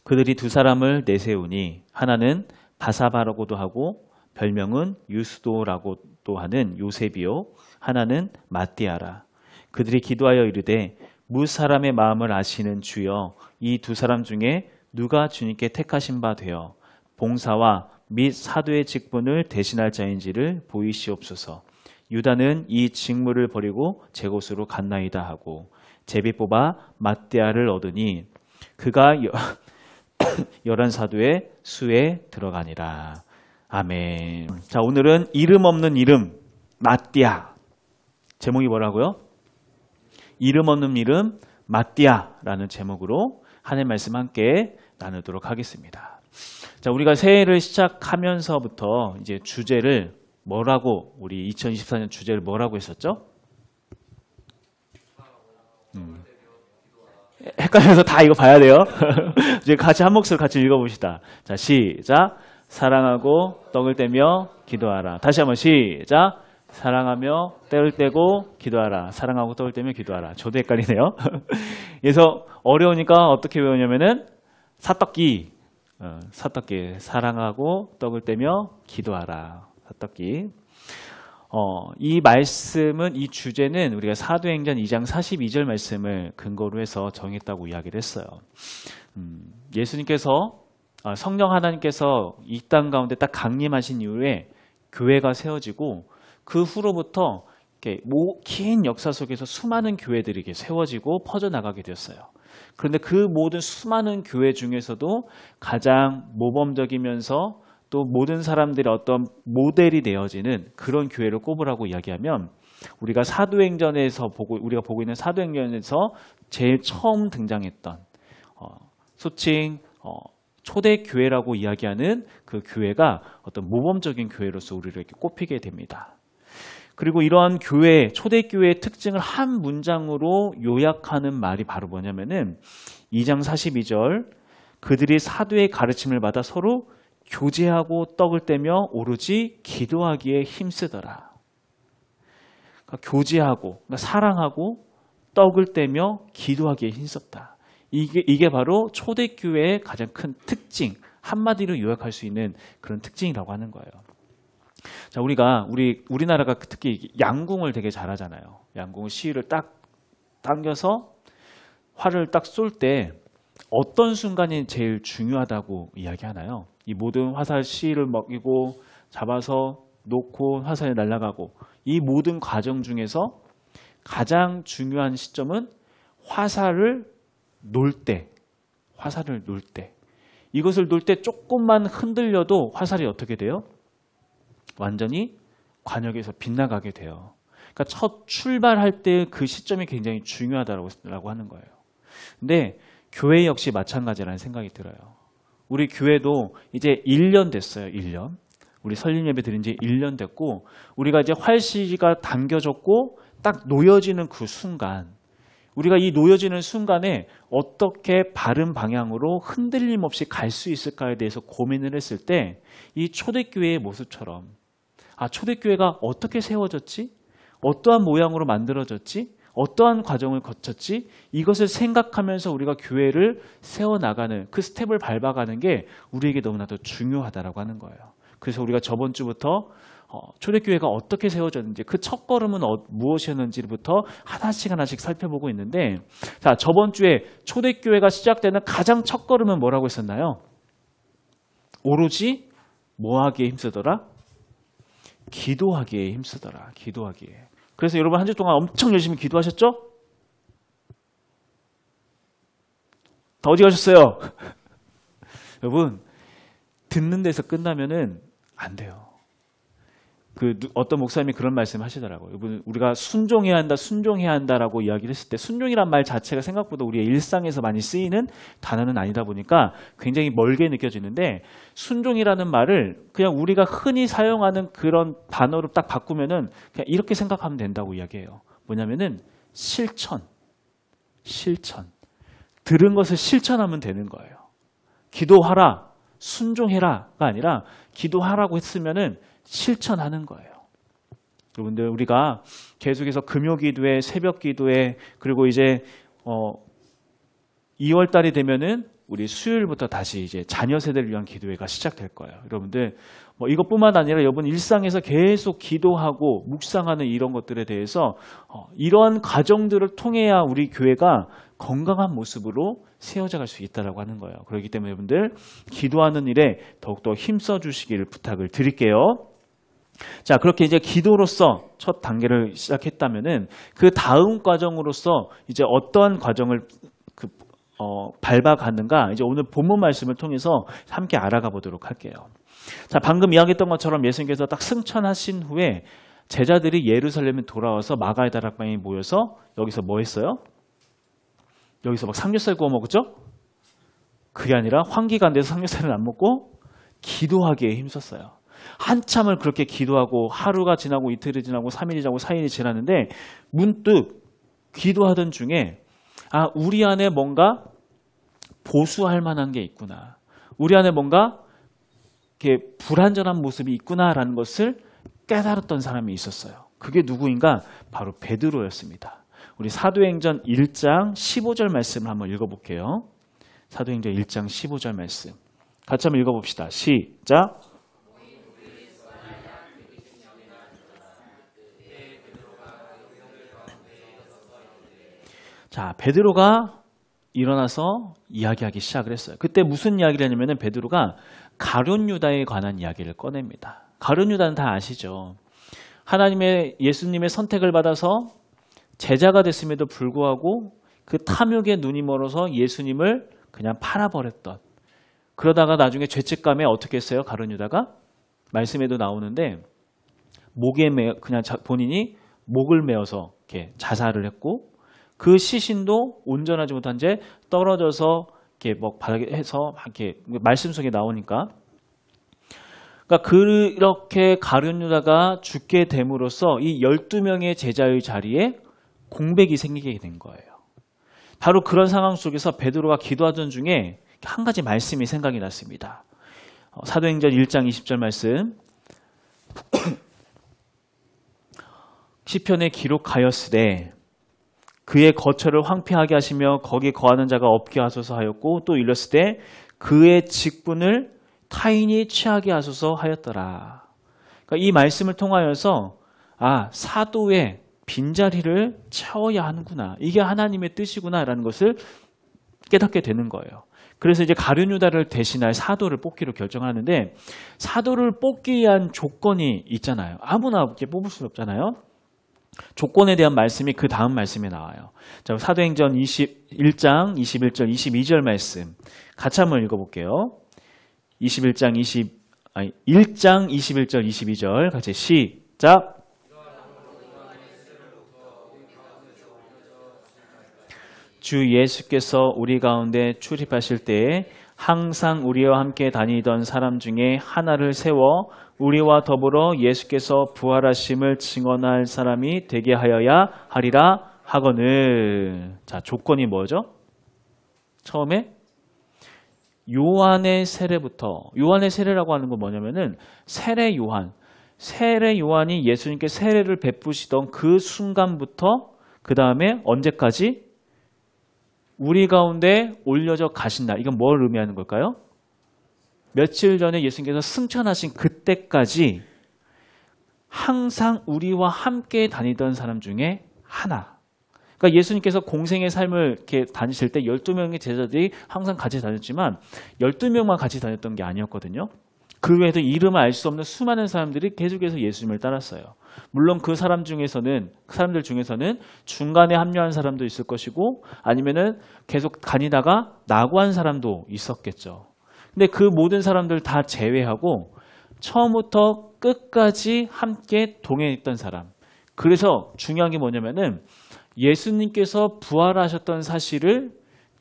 그들이 두 사람을 내세우니 하나는 바사바라고도 하고 별명은 유스도라고도 하는 요셉이요 하나는 마띠아라. 그들이 기도하여 이르되 무 사람의 마음을 아시는 주여 이 두 사람 중에 누가 주님께 택하신 바 되어 봉사와 및 사도의 직분을 대신할 자인지를 보이시옵소서. 유다는 이 직무를 버리고 제 곳으로 갔나이다 하고 제비 뽑아 마띠아를 얻으니 그가 11사도의 수에 들어가니라. 아멘. 자, 오늘은 이름 없는 이름 마띠아. 제목이 뭐라고요? 이름 없는 이름 마띠아라는 제목으로 하나님 말씀 함께 나누도록 하겠습니다. 자, 우리가 새해를 시작하면서부터 이제 주제를 뭐라고, 우리 2024년 주제를 뭐라고 했었죠? 헷갈려서 다 이거 봐야 돼요. 이제 같이 한 목소리 같이 읽어봅시다. 자, 시작. 사랑하고 떡을 떼며 기도하라. 다시 한번 시작. 사랑하며 떡을 떼고 기도하라. 사랑하고 떡을 떼며 기도하라. 저도 헷갈리네요. 그래서 어려우니까 어떻게 외우냐면은 사떡기. 사떡기. 사랑하고 떡을 떼며 기도하라. 사떡기. 이 말씀은, 이 주제는 우리가 사도행전 2장 42절 말씀을 근거로 해서 정했다고 이야기를 했어요. 예수님께서, 성령 하나님께서 이 땅 가운데 딱 강림하신 이후에 교회가 세워지고 그 후로부터 이렇게 긴 역사 속에서 수많은 교회들이 이렇게 세워지고 퍼져나가게 되었어요. 그런데 그 모든 수많은 교회 중에서도 가장 모범적이면서 또 모든 사람들의 어떤 모델이 되어지는 그런 교회를 꼽으라고 이야기하면 우리가 사도행전에서 우리가 보고 있는 사도행전에서 제일 처음 등장했던 소칭 초대교회라고 이야기하는 그 교회가 어떤 모범적인 교회로서 우리를 이렇게 꼽히게 됩니다. 그리고 이러한 교회, 초대교회의 특징을 한 문장으로 요약하는 말이 바로 뭐냐면은 2장 42절 그들이 사도의 가르침을 받아 서로 교제하고 떡을 떼며 오로지 기도하기에 힘쓰더라. 그러니까 교제하고, 그러니까 사랑하고 떡을 떼며 기도하기에 힘썼다. 이게 바로 초대교회의 가장 큰 특징, 한마디로 요약할 수 있는 그런 특징이라고 하는 거예요. 자, 우리나라가 특히 양궁을 되게 잘하잖아요. 양궁 시위를 딱 당겨서 활을 딱 쏠 때 어떤 순간이 제일 중요하다고 이야기하나요? 이 모든 화살 시위를 먹이고 잡아서 놓고 화살이 날아가고 이 모든 과정 중에서 가장 중요한 시점은 화살을 놓을 때. 이것을 놓을 때 조금만 흔들려도 화살이 어떻게 돼요? 완전히 관역에서 빗나가게 돼요. 그러니까 첫 출발할 때 그 시점이 굉장히 중요하다고 하는 거예요. 근데 교회 역시 마찬가지라는 생각이 들어요. 우리 교회도 이제 1년 됐어요. 1년. 우리 설립 예배 드린 지 1년 됐고 우리가 이제 활시가 당겨졌고 딱 놓여지는 그 순간, 우리가 이 놓여지는 순간에 어떻게 바른 방향으로 흔들림 없이 갈 수 있을까에 대해서 고민을 했을 때 이 초대교회의 모습처럼 초대교회가 어떻게 세워졌지? 어떠한 모양으로 만들어졌지? 어떠한 과정을 거쳤지? 이것을 생각하면서 우리가 교회를 세워나가는 그 스텝을 밟아가는 게 우리에게 너무나도 중요하다라고 하는 거예요. 그래서 우리가 저번 주부터 초대교회가 어떻게 세워졌는지 그 첫걸음은 무엇이었는지부터 하나씩 살펴보고 있는데, 자, 저번 주에 초대교회가 시작되는 가장 첫걸음은 뭐라고 했었나요? 오로지 뭐하기에 힘쓰더라? 기도하기에 힘쓰더라. 기도하기에. 그래서 여러분 한 주 동안 엄청 열심히 기도하셨죠? 다 어디 가셨어요? 여러분, 듣는 데서 끝나면은 안 돼요. 어떤 목사님이 그런 말씀 하시더라고요. 여러분, 우리가 순종해야 한다라고 이야기를 했을 때 순종이란 말 자체가 생각보다 우리의 일상에서 많이 쓰이는 단어는 아니다 보니까 굉장히 멀게 느껴지는데, 순종이라는 말을 그냥 우리가 흔히 사용하는 그런 단어로 딱 바꾸면은 그냥 이렇게 생각하면 된다고 이야기해요. 뭐냐면은 실천. 들은 것을 실천하면 되는 거예요. 기도하라, 순종해라가 아니라 기도하라고 했으면은 실천하는 거예요. 여러분들, 우리가 계속해서 금요기도회, 새벽기도회, 그리고 이제 2월달이 되면은 우리 수요일부터 다시 이제 자녀 세대를 위한 기도회가 시작될 거예요. 여러분들 뭐 이것뿐만 아니라 여러분 일상에서 계속 기도하고 묵상하는 이런 것들에 대해서 이러한 과정들을 통해야 우리 교회가 건강한 모습으로 세워져 갈 수 있다라고 하는 거예요. 그렇기 때문에 여러분들 기도하는 일에 더욱더 힘써 주시기를 부탁을 드릴게요. 자, 그렇게 이제 기도로서 첫 단계를 시작했다면은 그 다음 과정으로서 이제 어떠한 과정을 밟아가는가 이제 오늘 본문 말씀을 통해서 함께 알아가 보도록 할게요. 자, 방금 이야기했던 것처럼 예수님께서 딱 승천하신 후에 제자들이 예루살렘에 돌아와서 마가의 다락방에 모여서 여기서 뭐 했어요? 여기서 막 삼겹살 구워 먹었죠? 그게 아니라 환기가 안 돼서 삼겹살을 안 먹고 기도하기에 힘썼어요. 한참을 그렇게 기도하고 하루가 지나고 이틀이 지나고 3일이 지나고 4일이 지났는데 문득 기도하던 중에 우리 안에 뭔가 보수할 만한 게 있구나. 우리 안에 뭔가 이렇게 불완전한 모습이 있구나라는 것을 깨달았던 사람이 있었어요. 그게 누구인가? 바로 베드로였습니다. 우리 사도행전 1장 15절 말씀을 한번 읽어볼게요. 사도행전 1장 15절 말씀. 같이 한번 읽어봅시다. 시작. 자, 베드로가 일어나서 이야기하기 시작을 했어요. 그때 무슨 이야기를 하냐면은 베드로가 가룟 유다에 관한 이야기를 꺼냅니다. 가룟 유다는 다 아시죠? 예수님의 선택을 받아서 제자가 됐음에도 불구하고 그 탐욕에 눈이 멀어서 예수님을 그냥 팔아버렸던, 그러다가 나중에 죄책감에 어떻게 했어요? 가룟 유다가 말씀에도 나오는데 그냥 본인이 목을 메어서 이렇게 자살을 했고, 그 시신도 온전하지 못한 채 떨어져서 이렇게 뭐 바닥에 해서 이렇게 말씀 속에 나오니까, 그러니까 그렇게 가룟 유다가 죽게 됨으로써 이 12명의 제자의 자리에 공백이 생기게 된 거예요. 바로 그런 상황 속에서 베드로가 기도하던 중에 한 가지 말씀이 생각이 났습니다. 사도행전 1장 20절 말씀. 시편에 기록하였으되 그의 거처를 황폐하게 하시며 거기 거하는 자가 없게 하소서 하였고, 또 일렀으되 그의 직분을 타인이 취하게 하소서 하였더라. 그러니까 이 말씀을 통하여서 사도의 빈자리를 채워야 하는구나. 이게 하나님의 뜻이구나라는 것을 깨닫게 되는 거예요. 그래서 이제 가룟 유다를 대신할 사도를 뽑기로 결정하는데, 사도를 뽑기 위한 조건이 있잖아요. 아무나 이렇게 뽑을 수 없잖아요. 조건에 대한 말씀이 그 다음 말씀에 나와요. 자, 사도행전 21장 21절 22절 말씀 같이 한번 읽어볼게요. 1장 21절 22절 같이 시작. 주 예수께서 우리 가운데 출입하실 때에 항상 우리와 함께 다니던 사람 중에 하나를 세워 우리와 더불어 예수께서 부활하심을 증언할 사람이 되게 하여야 하리라 하거늘. 자, 조건이 뭐죠? 처음에 요한의 세례부터, 요한의 세례라고 하는 건 뭐냐면은 세례 요한이 예수님께 세례를 베푸시던 그 순간부터 그 다음에 언제까지 우리 가운데 올려져 가신 날, 이건 뭘 의미하는 걸까요? 며칠 전에 예수님께서 승천하신 그때까지 항상 우리와 함께 다니던 사람 중에 하나. 그러니까 예수님께서 공생의 삶을 이렇게 다니실 때 12명의 제자들이 항상 같이 다녔지만 12명만 같이 다녔던 게 아니었거든요. 그 외에도 이름을 알 수 없는 수많은 사람들이 계속해서 예수님을 따랐어요. 물론 그 사람들 중에서는 중간에 합류한 사람도 있을 것이고, 아니면은 계속 다니다가 낙오한 사람도 있었겠죠. 근데 그 모든 사람들 다 제외하고 처음부터 끝까지 함께 동행했던 사람. 그래서 중요한 게 뭐냐면은 예수님께서 부활하셨던 사실을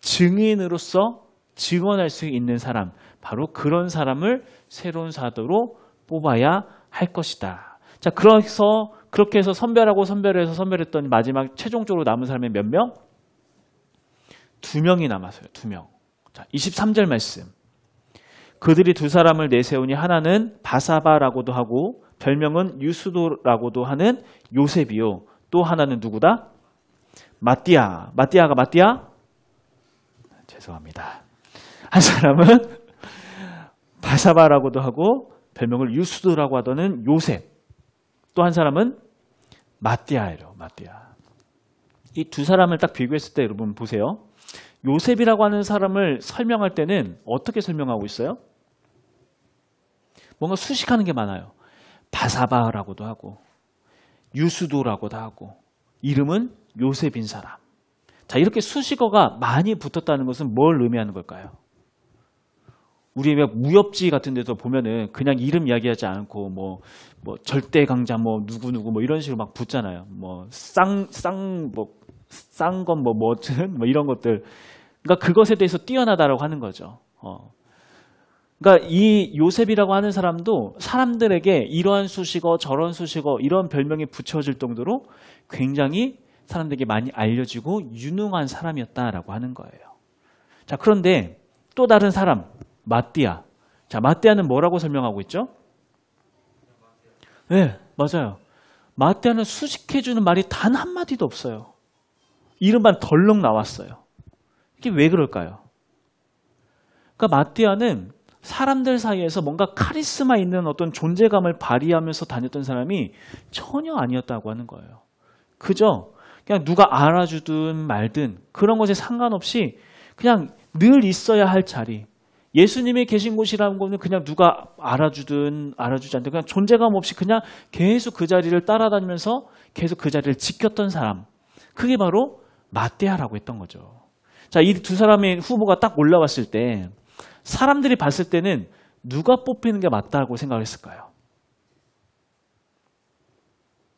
증인으로서 증언할 수 있는 사람, 바로 그런 사람을 새로운 사도로 뽑아야 할 것이다. 자, 그래서 그렇게 해서 선별했던 마지막 최종적으로 남은 사람이 몇 명? 2명이 남았어요. 2명. 자, 23절 말씀. 그들이 두 사람을 내세우니 하나는 바사바라고도 하고 별명은 유스도라고도 하는 요셉이요. 또 하나는 누구다? 마띠아. 죄송합니다. 한 사람은 바사바라고도 하고 별명을 유수도라고 하더는 요셉. 또 한 사람은 마띠아예요. 마띠아. 이 두 사람을 딱 비교했을 때 여러분 보세요. 요셉이라고 하는 사람을 설명할 때는 어떻게 설명하고 있어요? 뭔가 수식하는 게 많아요. 바사바라고도 하고 유수도라고도 하고 이름은 요셉인 사람. 자, 이렇게 수식어가 많이 붙었다는 것은 뭘 의미하는 걸까요? 우리 무협지 같은 데서 보면은 그냥 이름 이야기하지 않고 뭐 절대 강자 누구 뭐 이런 식으로 막 붙잖아요. 쌍건 뭐 이런 것들. 그러니까 그것에 대해서 뛰어나다라고 하는 거죠. 그러니까 이 요셉이라고 하는 사람도 사람들에게 이러한 수식어 저런 수식어 이런 별명이 붙여질 정도로 굉장히 사람들에게 많이 알려지고 유능한 사람이었다라고 하는 거예요. 자, 그런데 또 다른 사람 마띠아. 자, 마띠아는 뭐라고 설명하고 있죠? 네, 맞아요. 마띠아는 수식해주는 말이 단 한마디도 없어요. 이름만 덜렁 나왔어요. 이게 왜 그럴까요? 그러니까 마띠아는 사람들 사이에서 뭔가 카리스마 있는 어떤 존재감을 발휘하면서 다녔던 사람이 전혀 아니었다고 하는 거예요. 그저 그냥 누가 알아주든 말든 그런 것에 상관없이 그냥 늘 있어야 할 자리. 예수님이 계신 곳이라는 거는 그냥 누가 알아주든 알아주지 않든 그냥 존재감 없이 그냥 계속 그 자리를 따라다니면서 계속 그 자리를 지켰던 사람. 그게 바로 마띠아라고 했던 거죠. 자, 이 두 사람의 후보가 딱 올라왔을 때 사람들이 봤을 때는 누가 뽑히는 게 맞다고 생각했을까요?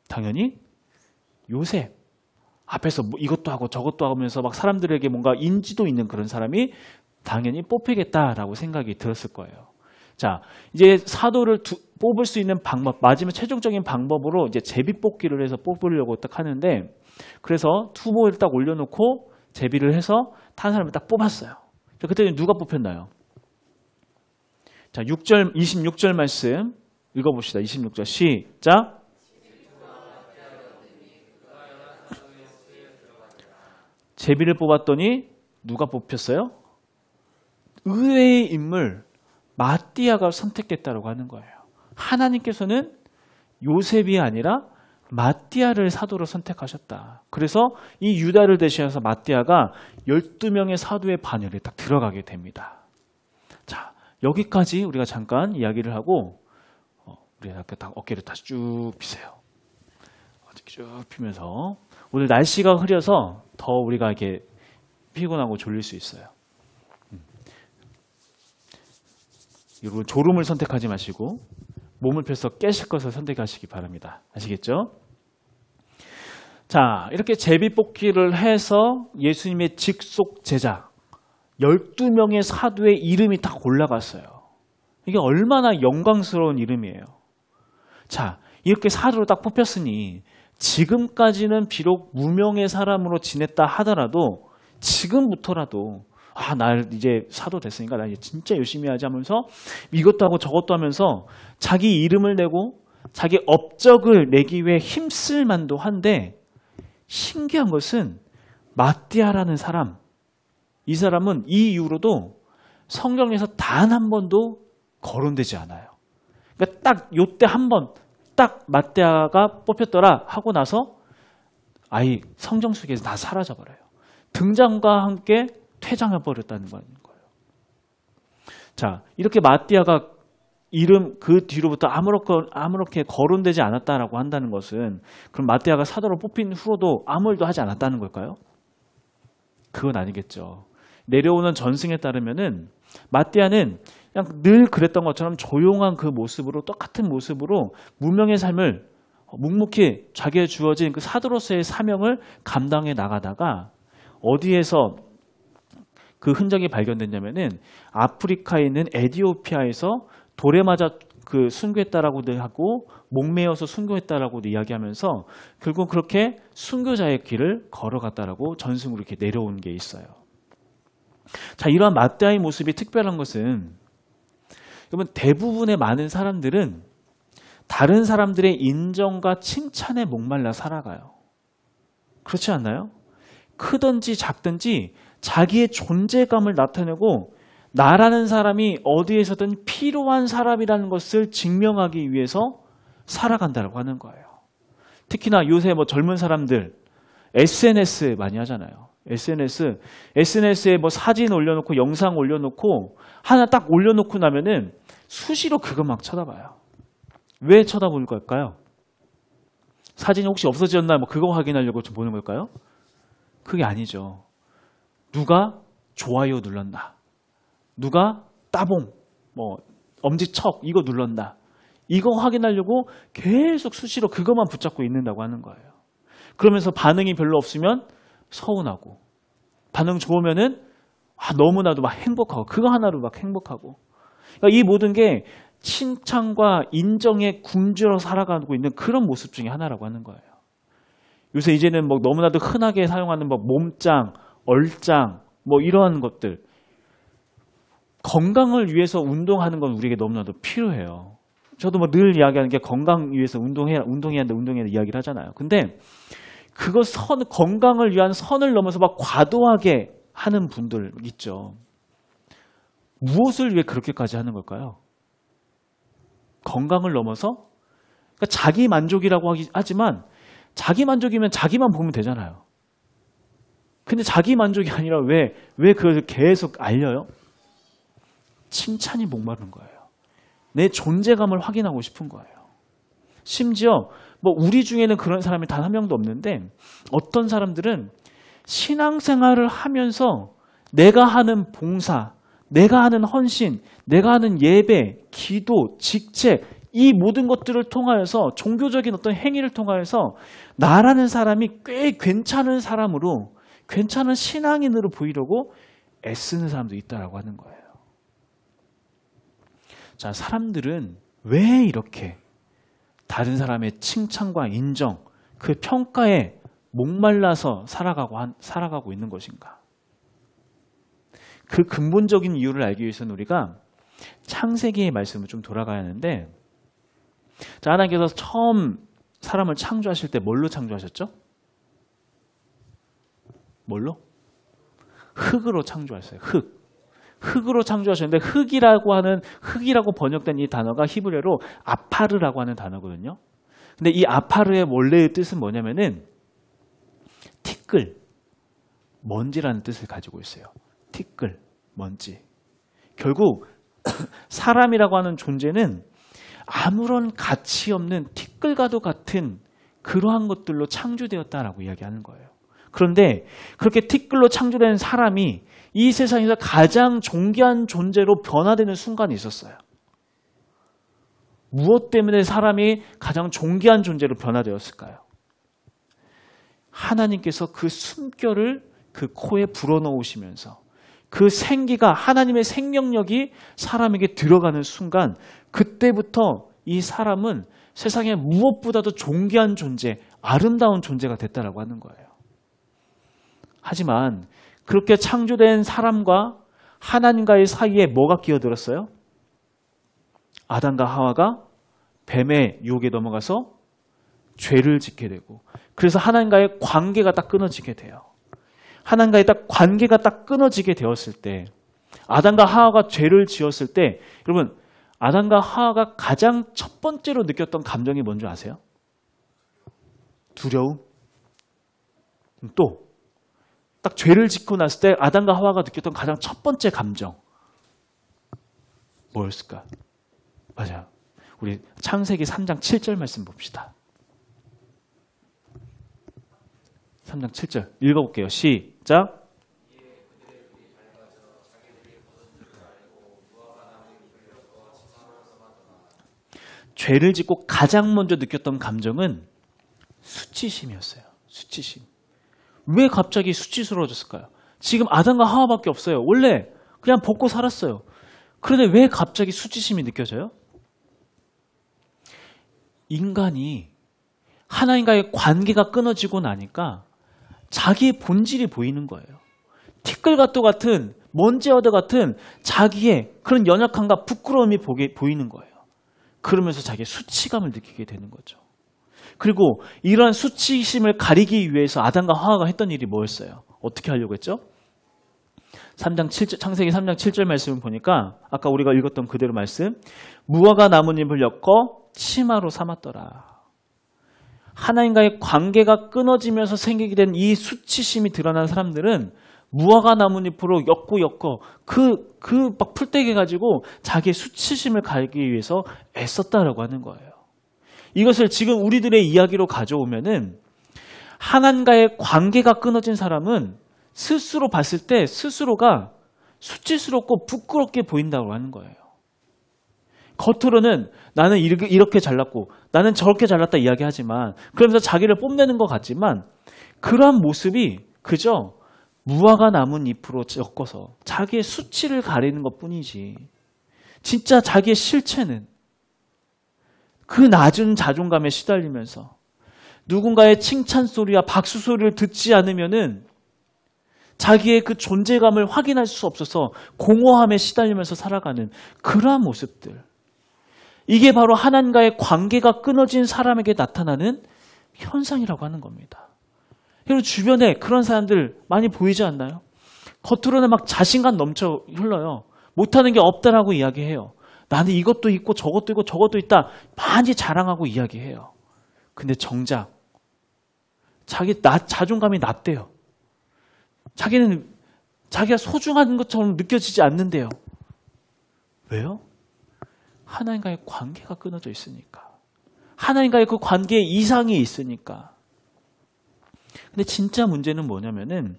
당연히 요셉. 앞에서 뭐 이것도 하고 저것도 하면서 막 사람들에게 뭔가 인지도 있는 그런 사람이 당연히 뽑히겠다라고 생각이 들었을 거예요. 자, 이제 사도를 뽑을 수 있는 방법, 마지막 최종적인 방법으로 이제 제비 뽑기를 해서 뽑으려고 딱 하는데 그래서 후보를 딱 올려놓고 제비를 해서 탄 사람을 딱 뽑았어요. 그때 누가 뽑혔나요? 자, 26절 말씀 읽어봅시다. 26절 시작. 제비를 뽑았더니 누가 뽑혔어요? 의외의 인물 마띠아가 선택됐다고 하는 거예요. 하나님께서는 요셉이 아니라 마띠아를 사도로 선택하셨다. 그래서 이 유다를 대신해서 마띠아가 12명의 사도의 반열에 딱 들어가게 됩니다. 자, 여기까지 우리가 잠깐 이야기를 하고 우리가 딱 어깨를 다시 쭉 펴세요. 쭉 펴면서 오늘 날씨가 흐려서 더 우리가 이렇게 피곤하고 졸릴 수 있어요. 여러분 졸음을 선택하지 마시고 몸을 펴서 깨실 것을 선택하시기 바랍니다. 아시겠죠? 자, 이렇게 제비뽑기를 해서 예수님의 직속 제자 12명의 사도의 이름이 딱 올라갔어요. 이게 얼마나 영광스러운 이름이에요. 자, 이렇게 사도로 딱 뽑혔으니 지금까지는 비록 무명의 사람으로 지냈다 하더라도 지금부터라도 나 이제 사도 됐으니까 나 이제 진짜 열심히 하지 하면서 이것도 하고 저것도 하면서 자기 이름을 내고 자기 업적을 내기 위해 힘쓸 만도 한데 신기한 것은 마띠아라는 사람, 이 사람은 이 이후로도 성경에서 단 한 번도 거론되지 않아요. 그러니까 딱 요때 한 번 딱 마띠아가 뽑혔더라 하고 나서 아예 성경 속에서 다 사라져버려요. 등장과 함께 퇴장해버렸다는 거예요. 자, 이렇게 마띠아가 이름 그 뒤로부터 아무렇게 거론되지 않았다라고 한다는 것은 그럼 마띠아가 사도로 뽑힌 후로도 아무 일도 하지 않았다는 걸까요? 그건 아니겠죠. 내려오는 전승에 따르면은 마띠아는 그냥 늘 그랬던 것처럼 조용한 그 모습으로 똑같은 모습으로 무명의 삶을 묵묵히 자기에 주어진 그 사도로서의 사명을 감당해 나가다가 어디에서 그 흔적이 발견됐냐면은 아프리카에 있는 에티오피아에서 돌에 맞아 그 순교했다라고도 하고 목매어서 순교했다라고도 이야기하면서 결국 그렇게 순교자의 길을 걸어갔다라고 전승으로 이렇게 내려온 게 있어요. 자, 이러한 마띠아의 모습이 특별한 것은 그러면 대부분의 많은 사람들은 다른 사람들의 인정과 칭찬에 목말라 살아가요. 그렇지 않나요? 크든지 작든지 자기의 존재감을 나타내고 나라는 사람이 어디에서든 필요한 사람이라는 것을 증명하기 위해서 살아간다고 하는 거예요. 특히나 요새 뭐 젊은 사람들 SNS 많이 하잖아요. SNS에 뭐 사진 올려놓고 영상 올려놓고 하나 딱 올려놓고 나면은 수시로 그거 막 쳐다봐요. 왜 쳐다보는 걸까요? 사진이 혹시 없어졌나 뭐 그거 확인하려고 좀 보는 걸까요? 그게 아니죠. 누가 좋아요 눌렀나? 누가 따봉, 뭐 엄지척 이거 눌렀나? 이거 확인하려고 계속 수시로 그것만 붙잡고 있는다고 하는 거예요. 그러면서 반응이 별로 없으면 서운하고 반응 좋으면은 너무나도 막 행복하고 그거 하나로 막 행복하고 그러니까 이 모든 게 칭찬과 인정에 굶주려 살아가고 있는 그런 모습 중에 하나라고 하는 거예요. 요새 이제는 뭐 너무나도 흔하게 사용하는 뭐 몸짱, 얼짱 뭐 이러한 것들 건강을 위해서 운동하는 건 우리에게 너무나도 필요해요. 저도 뭐 늘 이야기하는 게 건강 위해서 운동해야 한다 이야기를 하잖아요. 근데 그거 건강을 위한 선을 넘어서 막 과도하게 하는 분들 있죠. 무엇을 위해 그렇게까지 하는 걸까요? 건강을 넘어서 그러니까 자기 만족이라고 하지만 자기 만족이면 자기만 보면 되잖아요. 근데 자기 만족이 아니라 왜 그걸 계속 알려요? 칭찬이 목마른 거예요. 내 존재감을 확인하고 싶은 거예요. 심지어 뭐 우리 중에는 그런 사람이 단 한 명도 없는데 어떤 사람들은 신앙생활을 하면서 내가 하는 봉사, 내가 하는 헌신, 내가 하는 예배, 기도, 직책 이 모든 것들을 통하여서 종교적인 어떤 행위를 통하여서 나라는 사람이 꽤 괜찮은 사람으로 괜찮은 신앙인으로 보이려고 애쓰는 사람도 있다라고 하는 거예요. 자, 사람들은 왜 이렇게 다른 사람의 칭찬과 인정, 그 평가에 목말라서 살아가고 있는 것인가? 그 근본적인 이유를 알기 위해서는 우리가 창세기의 말씀을 좀 돌아가야 하는데 자, 하나님께서 처음 사람을 창조하실 때 뭘로 창조하셨죠? 뭘로? 흙으로 창조하셨어요. 흙으로 창조하셨는데 흙이라고 번역된 이 단어가 히브리어로 아파르라고 하는 단어거든요. 근데 이 아파르의 원래의 뜻은 뭐냐면은 티끌, 먼지라는 뜻을 가지고 있어요. 티끌, 먼지. 결국 사람이라고 하는 존재는 아무런 가치 없는 티끌과도 같은 그러한 것들로 창조되었다라고 이야기하는 거예요. 그런데 그렇게 티끌로 창조된 사람이 이 세상에서 가장 존귀한 존재로 변화되는 순간이 있었어요. 무엇 때문에 사람이 가장 존귀한 존재로 변화되었을까요? 하나님께서 그 숨결을 그 코에 불어넣으시면서 그 생기가 하나님의 생명력이 사람에게 들어가는 순간 그때부터 이 사람은 세상에 무엇보다도 존귀한 존재, 아름다운 존재가 됐다라고 하는 거예요. 하지만 그렇게 창조된 사람과 하나님과의 사이에 뭐가 끼어들었어요? 아담과 하와가 뱀의 유혹에 넘어가서 죄를 짓게 되고 그래서 하나님과의 관계가 딱 끊어지게 돼요. 하나님과의 딱 관계가 딱 끊어지게 되었을 때 아담과 하와가 죄를 지었을 때 여러분 아담과 하와가 가장 첫 번째로 느꼈던 감정이 뭔지 아세요? 두려움? 또 딱 죄를 짓고 났을 때 아담과 하와가 느꼈던 가장 첫 번째 감정 뭐였을까? 맞아요. 우리 창세기 3장 7절 말씀 봅시다. 3장 7절 읽어볼게요. 시작. 죄를 짓고 가장 먼저 느꼈던 감정은 수치심이었어요. 수치심. 왜 갑자기 수치스러워졌을까요? 지금 아담과 하와밖에 없어요. 원래 그냥 벗고 살았어요. 그런데 왜 갑자기 수치심이 느껴져요? 인간이 하나님과의 관계가 끊어지고 나니까 자기의 본질이 보이는 거예요. 티끌과 같은 먼지와도 같은 자기의 그런 연약함과 부끄러움이 보이는 거예요. 그러면서 자기의 수치감을 느끼게 되는 거죠. 그리고 이러한 수치심을 가리기 위해서 아담과 하와가 했던 일이 뭐였어요? 어떻게 하려고 했죠? 창세기 3장 7절 말씀을 보니까 아까 우리가 읽었던 그대로 말씀, 무화과 나뭇잎을 엮어 치마로 삼았더라. 하나님과의 관계가 끊어지면서 생기게 된 이 수치심이 드러난 사람들은 무화과 나뭇잎으로 엮고 막 풀떼기 가지고 자기의 수치심을 가리기 위해서 애썼다라고 하는 거예요. 이것을 지금 우리들의 이야기로 가져오면은 하나님과의 관계가 끊어진 사람은 스스로 봤을 때 스스로가 수치스럽고 부끄럽게 보인다고 하는 거예요. 겉으로는 나는 이렇게 잘났고 나는 저렇게 잘났다 이야기하지만 그러면서 자기를 뽐내는 것 같지만 그러한 모습이 그저 무화과 나뭇잎으로 엮어서 자기의 수치를 가리는 것뿐이지 진짜 자기의 실체는 그 낮은 자존감에 시달리면서 누군가의 칭찬 소리와 박수 소리를 듣지 않으면은 자기의 그 존재감을 확인할 수 없어서 공허함에 시달리면서 살아가는 그러한 모습들. 이게 바로 하나님과의 관계가 끊어진 사람에게 나타나는 현상이라고 하는 겁니다. 여러분 주변에 그런 사람들 많이 보이지 않나요? 겉으로는 막 자신감 넘쳐 흘러요. 못하는 게 없다라고 이야기해요. 나는 이것도 있고 저것도 있고 저것도 있다. 많이 자랑하고 이야기해요. 근데 정작 자기 자존감이 낮대요. 자기는 자기가 소중한 것처럼 느껴지지 않는데요. 왜요? 하나님과의 관계가 끊어져 있으니까. 하나님과의 그 관계에 이상이 있으니까. 근데 진짜 문제는 뭐냐면은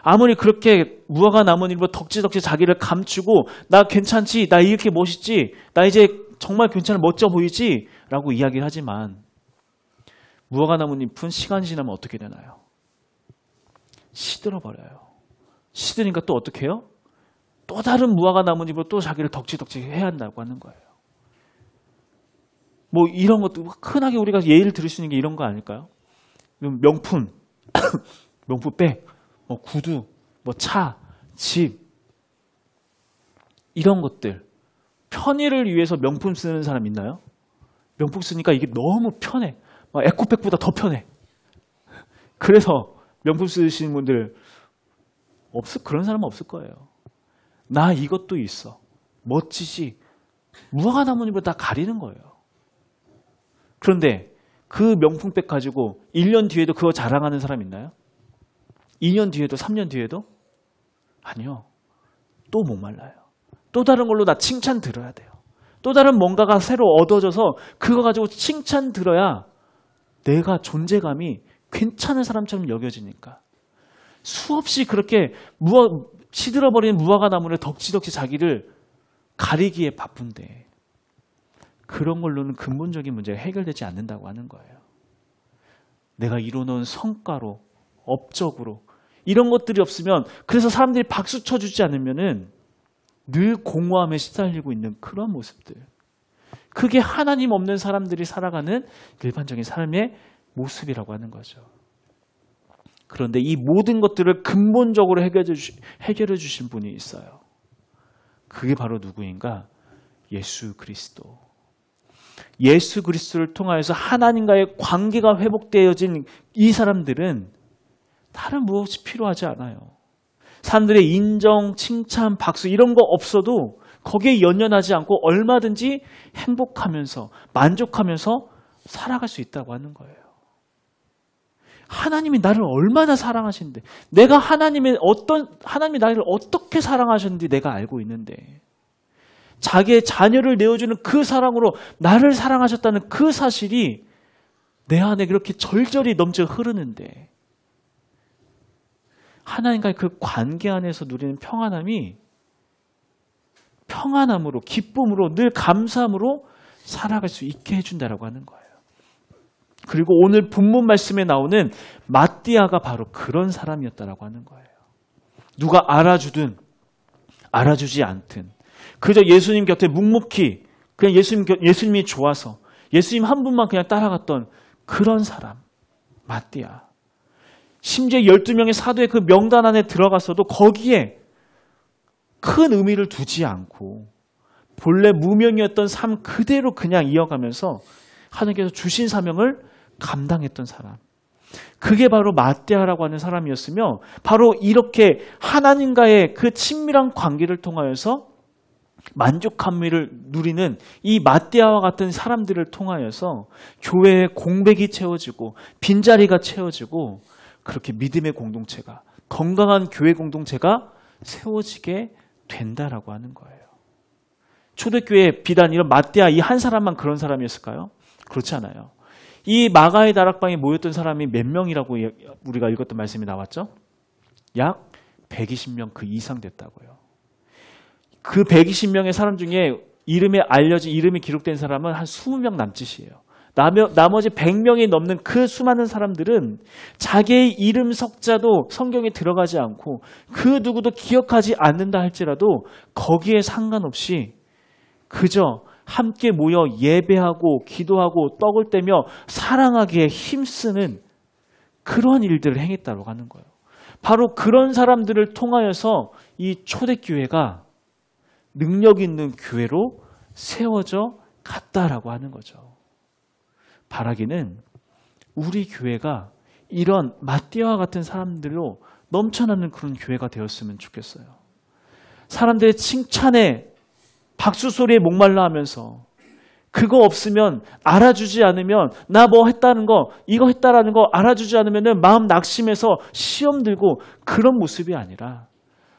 아무리 그렇게 무화과 나뭇잎으로 덕지덕지 자기를 감추고 나 괜찮지, 나 이렇게 멋있지, 나 이제 정말 괜찮아 멋져 보이지 라고 이야기를 하지만 무화과 나뭇잎은 시간이 지나면 어떻게 되나요? 시들어버려요. 시드니까 또 어떻게 해요? 또 다른 무화과 나뭇잎으로 또 자기를 덕지덕지 해야 한다고 하는 거예요. 뭐 이런 것도 흔하게 우리가 예를 들을 수 있는 게 이런 거 아닐까요? 명품, 명품백, 뭐 구두, 뭐 차, 집 이런 것들 편의를 위해서 명품 쓰는 사람 있나요? 명품 쓰니까 이게 너무 편해. 막 에코백보다 더 편해. 그래서 명품 쓰시는 분들 그런 사람은 없을 거예요. 나 이것도 있어. 멋지지. 무화과 나뭇잎을 다 가리는 거예요. 그런데 그 명품백 가지고 1년 뒤에도 그거 자랑하는 사람 있나요? 2년 뒤에도 3년 뒤에도? 아니요. 또 목말라요. 또 다른 걸로 나 칭찬 들어야 돼요. 또 다른 뭔가가 새로 얻어져서 그거 가지고 칭찬 들어야 내가 존재감이 괜찮은 사람처럼 여겨지니까. 수없이 그렇게 시들어버린 무화과 나무를 덕지덕지 자기를 가리기에 바쁜데 그런 걸로는 근본적인 문제가 해결되지 않는다고 하는 거예요. 내가 이뤄놓은 성과로, 업적으로 이런 것들이 없으면 그래서 사람들이 박수 쳐주지 않으면은 늘 공허함에 시달리고 있는 그런 모습들. 그게 하나님 없는 사람들이 살아가는 일반적인 삶의 모습이라고 하는 거죠. 그런데 이 모든 것들을 근본적으로 해결해 주신 분이 있어요. 그게 바로 누구인가? 예수 그리스도. 예수 그리스도를 통하여서 하나님과의 관계가 회복되어진 이 사람들은 다른 무엇이 필요하지 않아요. 사람들의 인정, 칭찬, 박수 이런 거 없어도 거기에 연연하지 않고 얼마든지 행복하면서 만족하면서 살아갈 수 있다고 하는 거예요. 하나님이 나를 얼마나 사랑하시는데 하나님이 나를 어떻게 사랑하셨는지 내가 알고 있는데 자기의 자녀를 내어주는 그 사랑으로 나를 사랑하셨다는 그 사실이 내 안에 그렇게 절절히 넘쳐 흐르는데 하나님과의 그 관계 안에서 누리는 평안함으로 기쁨으로 늘 감사함으로 살아갈 수 있게 해준다라고 하는 거예요. 그리고 오늘 본문 말씀에 나오는 마띠아가 바로 그런 사람이었다라고 하는 거예요. 누가 알아주든 알아주지 않든 그저 예수님 곁에 묵묵히 그냥 예수님이 좋아서 예수님 한 분만 그냥 따라갔던 그런 사람 마띠아. 심지어 12명의 사도의 그 명단 안에 들어갔어도 거기에 큰 의미를 두지 않고 본래 무명이었던 삶 그대로 그냥 이어가면서 하나님께서 주신 사명을 감당했던 사람. 그게 바로 마띠아라고 하는 사람이었으며 바로 이렇게 하나님과의 그 친밀한 관계를 통하여서 만족함을 누리는 이 마띠아와 같은 사람들을 통하여서 교회의 공백이 채워지고 빈자리가 채워지고 그렇게 믿음의 공동체가 건강한 교회 공동체가 세워지게 된다라고 하는 거예요. 초대교회 비단 이런 마띠아 이 한 사람만 그런 사람이었을까요? 그렇지 않아요. 이 마가의 다락방에 모였던 사람이 몇 명이라고 우리가 읽었던 말씀이 나왔죠? 약 120명 그 이상 됐다고요. 그 120명의 사람 중에 이름이 기록된 사람은 한 20명 남짓이에요. 나머지 100명이 넘는 그 수많은 사람들은 자기의 이름 석자도 성경에 들어가지 않고 그 누구도 기억하지 않는다 할지라도 거기에 상관없이 그저 함께 모여 예배하고 기도하고 떡을 떼며 사랑하기에 힘쓰는 그런 일들을 행했다고 하는 거예요. 바로 그런 사람들을 통하여서 이 초대교회가 능력 있는 교회로 세워져 갔다라고 하는 거죠. 바라기는 우리 교회가 이런 마띠아와 같은 사람들로 넘쳐나는 그런 교회가 되었으면 좋겠어요. 사람들의 칭찬에 박수 소리에 목말라 하면서 그거 없으면 알아주지 않으면 나 뭐 했다는 거 이거 했다라는 거 알아주지 않으면 마음 낙심해서 시험 들고 그런 모습이 아니라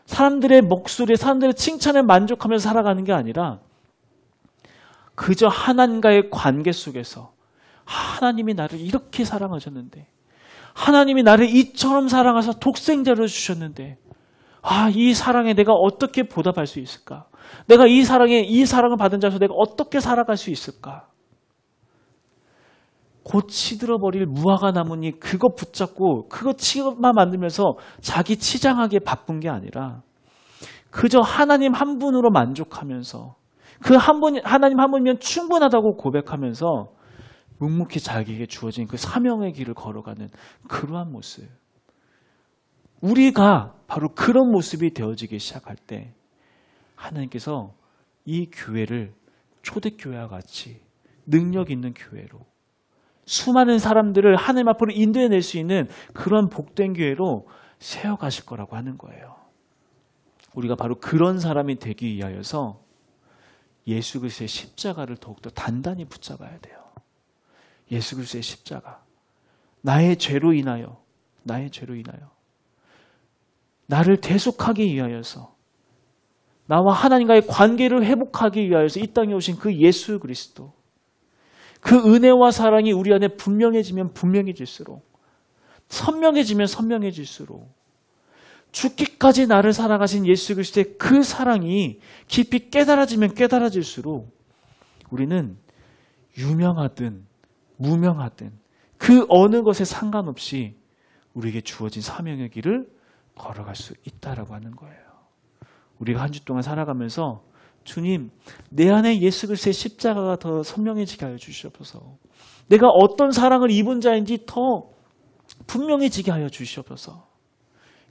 사람들의 목소리에 사람들의 칭찬에 만족하면서 살아가는 게 아니라 그저 하나님과의 관계 속에서 하나님이 나를 이렇게 사랑하셨는데 하나님이 나를 이처럼 사랑하셔서 독생자를 주셨는데 이 사랑에 내가 어떻게 보답할 수 있을까? 내가 이 사랑을 받은 자로서 내가 어떻게 살아갈 수 있을까? 곧 시들어버릴 무화과 나무니 그거 붙잡고 그거 치마 만들면서 자기 치장하기에 바쁜 게 아니라 그저 하나님 한 분으로 만족하면서 그 하나님 한 분이면 충분하다고 고백하면서 묵묵히 자기에게 주어진 그 사명의 길을 걸어가는 그러한 모습. 우리가 바로 그런 모습이 되어지기 시작할 때 하나님께서 이 교회를 초대교회와 같이 능력 있는 교회로 수많은 사람들을 하나님 앞으로 인도해낼 수 있는 그런 복된 교회로 세워가실 거라고 하는 거예요. 우리가 바로 그런 사람이 되기 위하여서 예수 그리스도의 십자가를 더욱더 단단히 붙잡아야 돼요. 예수 그리스도의 십자가. 나의 죄로 인하여 나를 대속하기 위하여서 나와 하나님과의 관계를 회복하기 위하여서 이 땅에 오신 그 예수 그리스도. 그 은혜와 사랑이 우리 안에 분명해지면 분명해질수록 선명해지면 선명해질수록 죽기까지 나를 사랑하신 예수 그리스도의 그 사랑이 깊이 깨달아지면 깨달아질수록 우리는 유명하든 무명하든 그 어느 것에 상관없이 우리에게 주어진 사명의 길을 걸어갈 수 있다라고 하는 거예요. 우리가 한 주 동안 살아가면서 주님, 내 안에 예수 그리스도의 십자가가 더 선명해지게 하여 주시옵소서. 내가 어떤 사랑을 입은 자인지 더 분명해지게 하여 주시옵소서.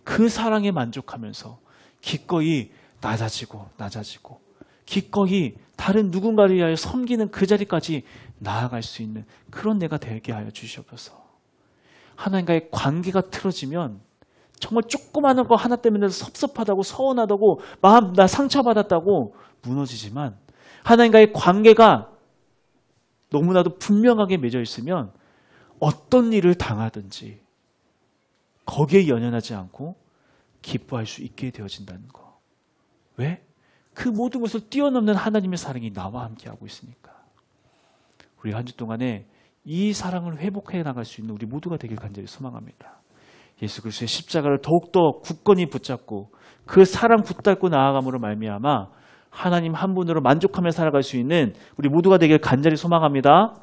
그 사랑에 만족하면서 기꺼이 낮아지고 기꺼이 다른 누군가를 위하여 섬기는 그 자리까지 나아갈 수 있는 그런 내가 되게 하여 주시옵소서. 하나님과의 관계가 틀어지면 정말 조그마한 거 하나 때문에 섭섭하다고 서운하다고 마음 나 상처받았다고 무너지지만 하나님과의 관계가 너무나도 분명하게 맺어 있으면 어떤 일을 당하든지 거기에 연연하지 않고 기뻐할 수 있게 되어진다는 거. 왜? 그 모든 것을 뛰어넘는 하나님의 사랑이 나와 함께하고 있으니까. 우리 한 주 동안에 이 사랑을 회복해 나갈 수 있는 우리 모두가 되길 간절히 소망합니다. 예수 그리스도의 십자가를 더욱더 굳건히 붙잡고 그 사랑 붙잡고 나아감으로 말미암아 하나님 한 분으로 만족하며 살아갈 수 있는 우리 모두가 되길 간절히 소망합니다.